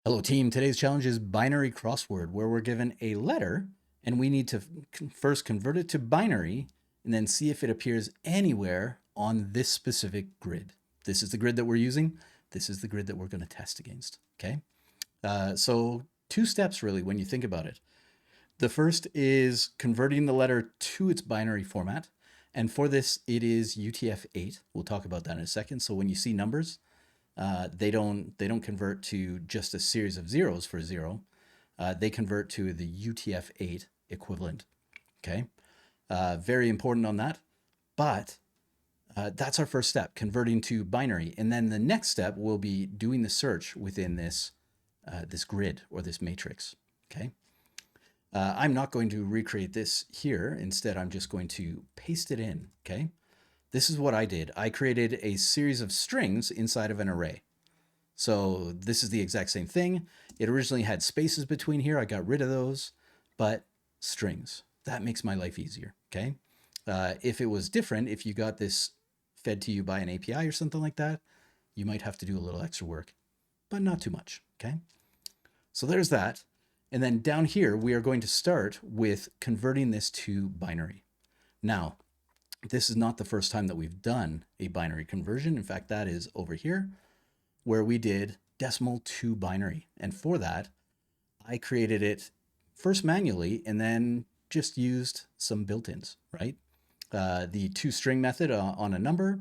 Hello team, today's challenge is binary crossword, where we're given a letter and we need to first convert it to binary and then see if it appears anywhere on this specific grid. This is the grid that we're using. This is the grid that we're going to test against, okay? So two steps really when you think about it. The first is converting the letter to its binary format. And for this, it is UTF-8. We'll talk about that in a second. So when you see numbers, they don't convert to just a series of zeros for zero. They convert to the UTF-8 equivalent. Okay, very important on that. But that's our first step, converting to binary, and then the next step will be doing the search within this this grid or this matrix. Okay. I'm not going to recreate this here. Instead, I'm just going to paste it in. Okay. This is what I did. I created a series of strings inside of an array. So this is the exact same thing. It originally had spaces between here. I got rid of those, but strings. That makes my life easier, okay? If it was different, if you got this fed to you by an API or something like that, you might have to do a little extra work, but not too much, okay? So there's that. And then down here, we are going to start with converting this to binary. Now, this is not the first time that we've done a binary conversion. In fact, that is over here where we did decimal to binary. And for that, I created it first manually and then just used some built-ins, right? The toString method on a number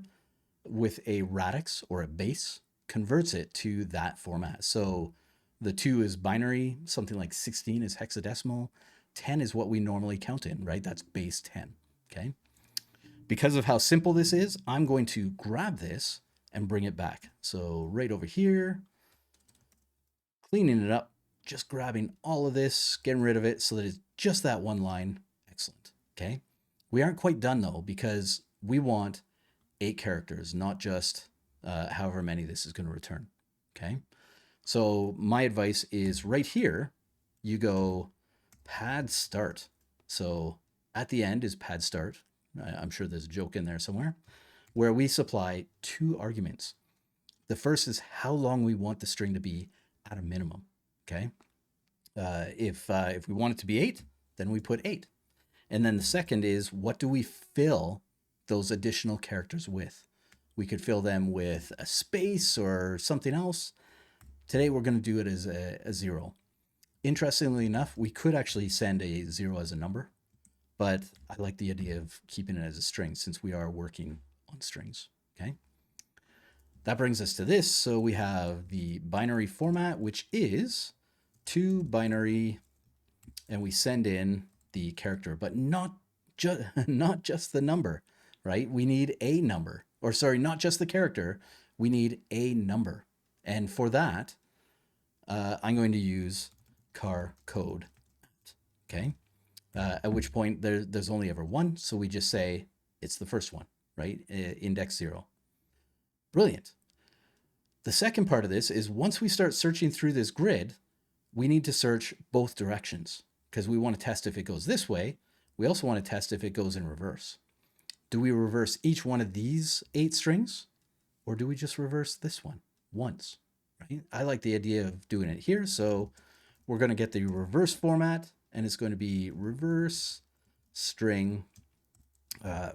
with a radix or a base converts it to that format. So the 2 is binary, something like 16 is hexadecimal, 10 is what we normally count in, right? That's base 10, okay? Because of how simple this is, I'm going to grab this and bring it back. So right over here, cleaning it up, just grabbing all of this, getting rid of it so that it's just that one line. Excellent, okay? We aren't quite done though, because we want 8 characters, not just however many this is going to return, okay? So my advice is right here, you go pad start. So at the end is pad start. I'm sure there's a joke in there somewhere, where we supply 2 arguments. The first is how long we want the string to be at a minimum, okay? If we want it to be 8, then we put 8. And then the second is what do we fill those additional characters with? We could fill them with a space or something else. Today we're going to do it as a 0. Interestingly enough, we could actually send a 0 as a number, but I like the idea of keeping it as a string since we are working on strings, okay? That brings us to this. So we have the binary format, which is to binary, and we send in the character, but not just the number, right? We need a number, or sorry, not just the character. We need a number. And for that, I'm going to use car code, okay? At which point there's only ever one. So we just say it's the first one, right? Index 0. Brilliant. The second part of this is once we start searching through this grid, we need to search both directions because we want to test if it goes this way. We also want to test if it goes in reverse. Do we reverse each one of these 8 strings or do we just reverse this one once, right? I like the idea of doing it here. So we're going to get the reverse format and it's going to be reverse string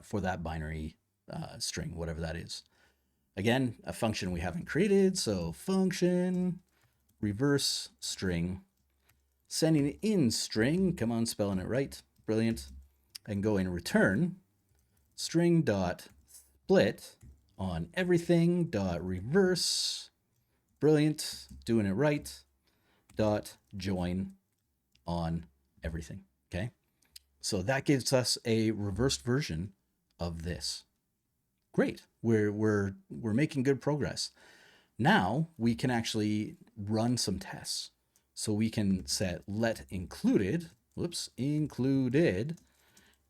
for that binary string, whatever that is. Again, a function we haven't created. So function reverse string, sending in string. Come on, spelling it right. Brilliant. And go in return string dot split on everything dot reverse. Brilliant. Doing it right. Dot join on everything. Okay. So that gives us a reversed version of this. Great. We're making good progress. Now we can actually run some tests. So we can set let included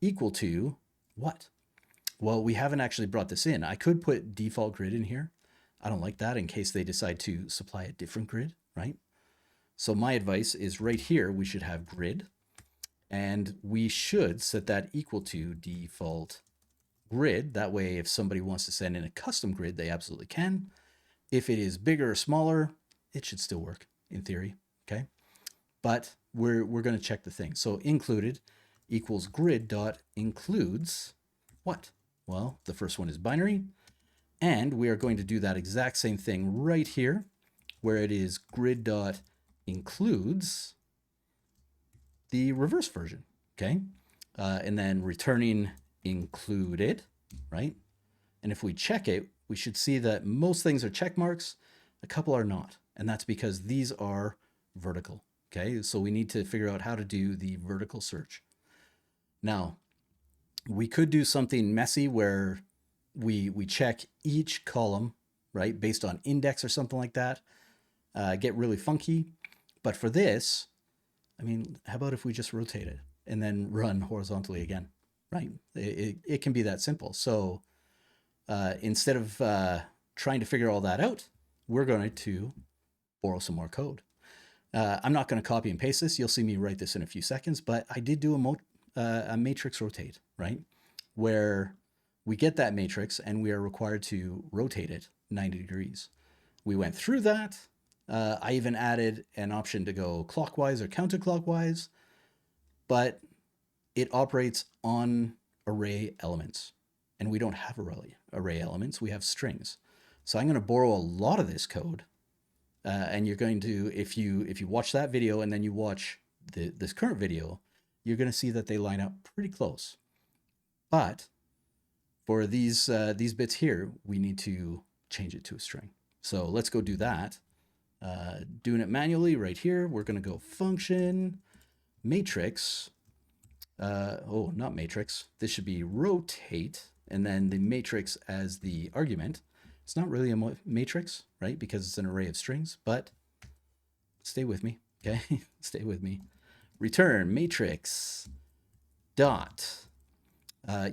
equal to what? Well, we haven't actually brought this in. I could put default grid in here. I don't like that in case they decide to supply a different grid, right? So my advice is right here, we should have grid and we should set that equal to default grid. That way, if somebody wants to send in a custom grid, they absolutely can. If it is bigger or smaller, it should still work. in theory, okay? But we're going to check the thing. So included equals grid dot includes what? Well, the first one is binary, and we are going to do that exact same thing right here, where it is grid dot includes the reverse version, okay? And then returning included, right? And if we check it, we should see that most things are check marks, a couple are not. And that's because these are vertical, okay? So we need to figure out how to do the vertical search. Now, we could do something messy where we check each column, right, based on index or something like that, get really funky. But for this, I mean, how about if we just rotate it and then run horizontally again, right? It can be that simple. So instead of trying to figure all that out, we're going to borrow some more code. I'm not going to copy and paste this. You'll see me write this in a few seconds, but I did do a matrix rotate, right? Where we get that matrix and we are required to rotate it 90 degrees. We went through that. I even added an option to go clockwise or counterclockwise, but it operates on array elements. And we don't have array elements, we have strings. So I'm going to borrow a lot of this code. And you're going to, if you watch that video and then you watch this current video, you're going to see that they line up pretty close. But for these bits here, we need to change it to a string. So let's go do that. Doing it manually right here, we're going to go function matrix. Not matrix. This should be rotate, and then the matrix as the argument. It's not really a matrix, right? Because it's an array of strings, but stay with me, okay? Stay with me. Return matrix dot.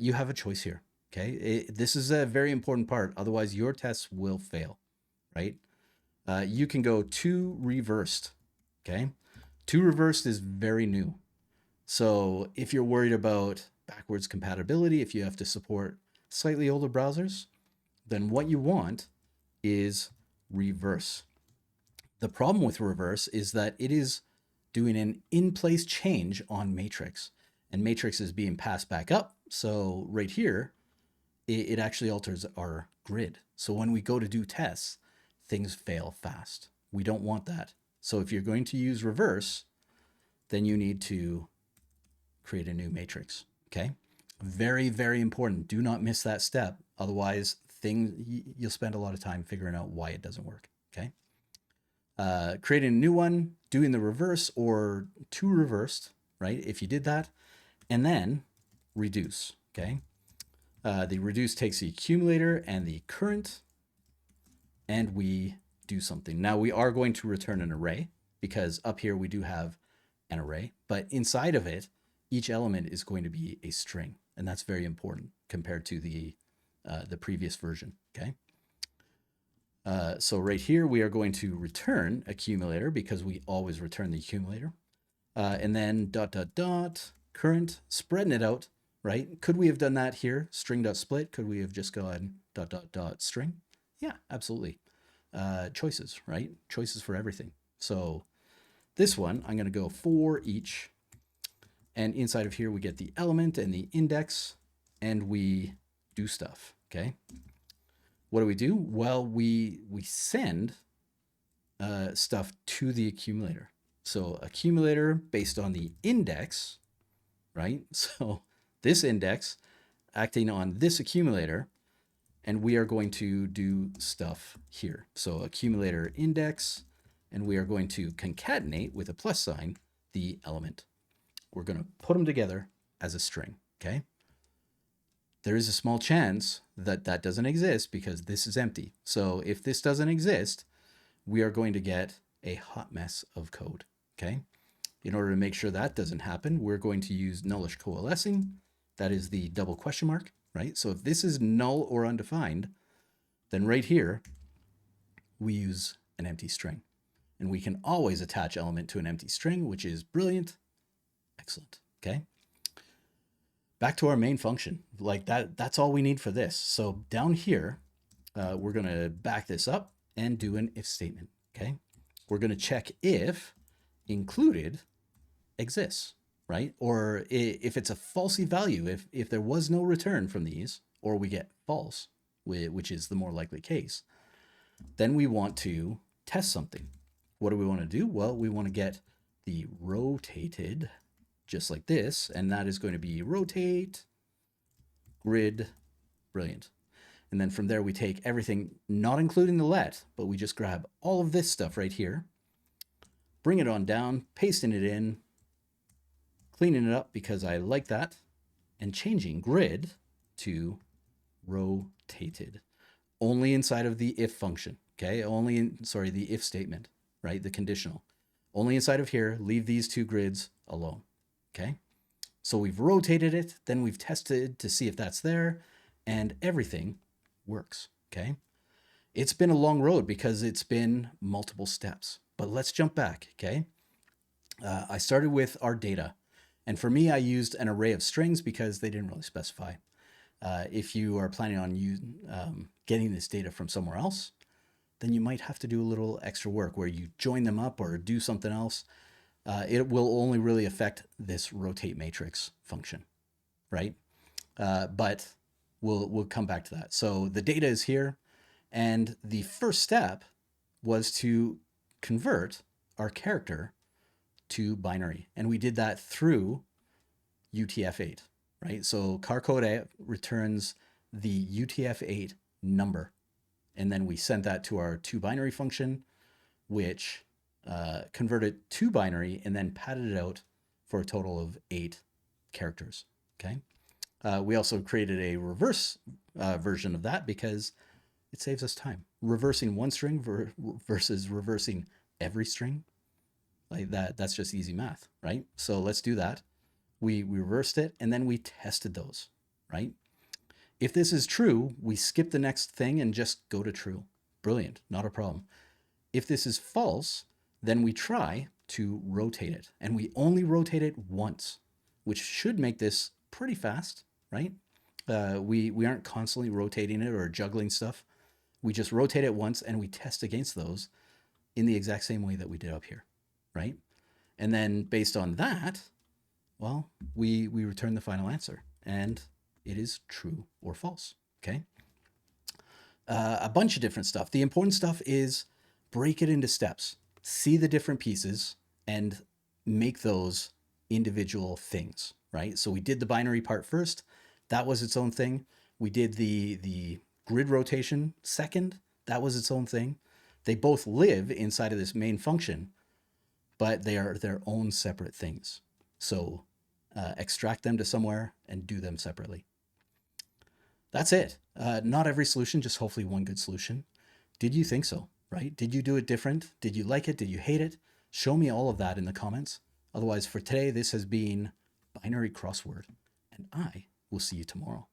You have a choice here, okay? This is a very important part. Otherwise, your tests will fail, right? You can go to reversed, okay? To reversed is very new. So if you're worried about backwards compatibility, if you have to support slightly older browsers, then what you want is reverse. The problem with reverse is that it is doing an in-place change on matrix, and matrix is being passed back up. So right here, it actually alters our grid. So when we go to do tests, things fail fast. We don't want that. So if you're going to use reverse, then you need to create a new matrix, okay? Very, very important. Do not miss that step. Otherwise, you'll spend a lot of time figuring out why it doesn't work, okay? Creating a new one, doing the reverse or to reversed, right? If you did that, and then reduce, okay? The reduce takes the accumulator and the current, and we do something. Now we are going to return an array because up here we do have an array, but inside of it, each element is going to be a string, and that's very important compared to the previous version, okay? So right here, we are going to return accumulator because we always return the accumulator. And then ... current, spreading it out, right? Could we have done that here? String.split, could we have just gone ... string? Yeah, absolutely. Choices, right? Choices for everything. So this one, I'm gonna go for each. And inside of here, we get the element and the index, and we do stuff, okay? What do? Well, we send stuff to the accumulator. So accumulator based on the index, right? So this index acting on this accumulator, and we are going to do stuff here. So accumulator index, and we are going to concatenate with a plus sign the element. We're going to put them together as a string, okay? There is a small chance that that doesn't exist because this is empty. So if this doesn't exist, we are going to get a hot mess of code, okay? In order to make sure that doesn't happen, we're going to use nullish coalescing. That is the double question mark, right? So if this is null or undefined, then right here, we use an empty string. And we can always attach element to an empty string, which is brilliant. Excellent, okay? Back to our main function. Like that's all we need for this. So down here, we're gonna back this up and do an if statement, okay? we're going to check if included exists, right? Or if it's a falsy value, if there was no return from these, or we get false, which is the more likely case, then we want to test something. What do we want to do? Well, we want to get the rotated, just like this, and that is going to be rotate grid, brilliant. And then from there, we take everything, not including the let, but we just grab all of this stuff right here, bring it on down, pasting it in, cleaning it up because I like that, and changing grid to rotated. Only inside of the if function, okay? The if statement, right? The conditional. Only inside of here, leave these two grids alone, okay? So we've rotated it, then we've tested to see if that's there, and everything works, okay? It's been a long road because it's been multiple steps, but let's jump back, okay? I started with our data, and for me, I used an array of strings because they didn't really specify. If you are planning on getting this data from somewhere else, then you might have to do a little extra work where you join them up or do something else. It will only really affect this rotate matrix function, right? But we'll come back to that. So the data is here, and the first step was to convert our character to binary, and we did that through UTF-8, right? So CarCode returns the UTF-8 number, and then we sent that to our toBinary function, which converted to binary and then padded it out for a total of 8 characters, okay? We also created a reverse version of that because it saves us time. Reversing one string versus reversing every string, like that's just easy math, right? So let's do that. We reversed it, and then we tested those, right? If this is true, we skip the next thing and just go to true. Brilliant, not a problem. If this is false, then we try to rotate it, and we only rotate it once, which should make this pretty fast, right? We aren't constantly rotating it or juggling stuff. We just rotate it once, and we test against those in the exact same way that we did up here, right? And then based on that, well, we return the final answer, and it is true or false, okay? A bunch of different stuff. The important stuff is break it into steps. See the different pieces and make those individual things, right? So we did the binary part first. That was its own thing. We did the grid rotation second. That was its own thing. They both live inside of this main function, but they are their own separate things. So extract them to somewhere and do them separately. That's it. Not every solution, just hopefully one good solution. Did you think so, right? Did you do it different? Did you like it? Did you hate it? Show me all of that in the comments. Otherwise, for today, this has been Binary Crossword, and I will see you tomorrow.